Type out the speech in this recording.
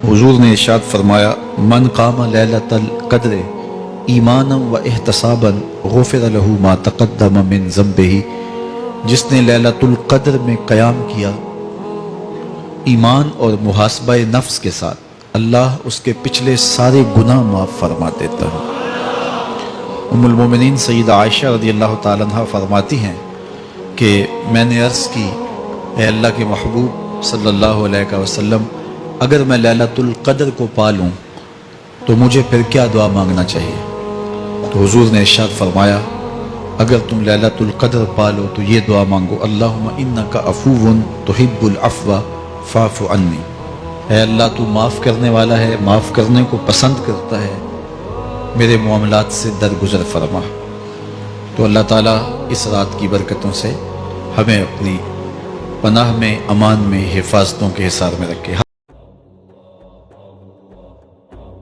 حضور نے ارشاد فرمایا من قام لیلۃ القدر ایمانا و احتسابا غفر له ما تقدم من ذنبہ، جس نے لیلۃ القدر میں قیام کیا ایمان اور محاسبہ نفس کے ساتھ، اللہ اس کے پچھلے سارے گناہ معاف فرما دیتا ہے۔ ام المومنین سیدہ عائشہ رضی اللہ تعالیٰ عنہ فرماتی ہیں کہ میں نے عرض کی، اے اللہ کے محبوب صلی اللہ علیہ وسلم، اگر میں لیلۃ القدر کو پالوں تو مجھے پھر کیا دعا مانگنا چاہیے؟ تو حضور نے ارشاد فرمایا اگر تم لیلۃ القدر پالو تو یہ دعا مانگو، اللہم انک عفو تحب العفو فاعف عنی، اے اللہ تو معاف کرنے والا ہے، معاف کرنے کو پسند کرتا ہے، میرے معاملات سے درگزر فرما۔ تو اللہ تعالیٰ اس رات کی برکتوں سے ہمیں اپنی پناہ میں، امان میں، حفاظتوں کے حصار میں رکھے۔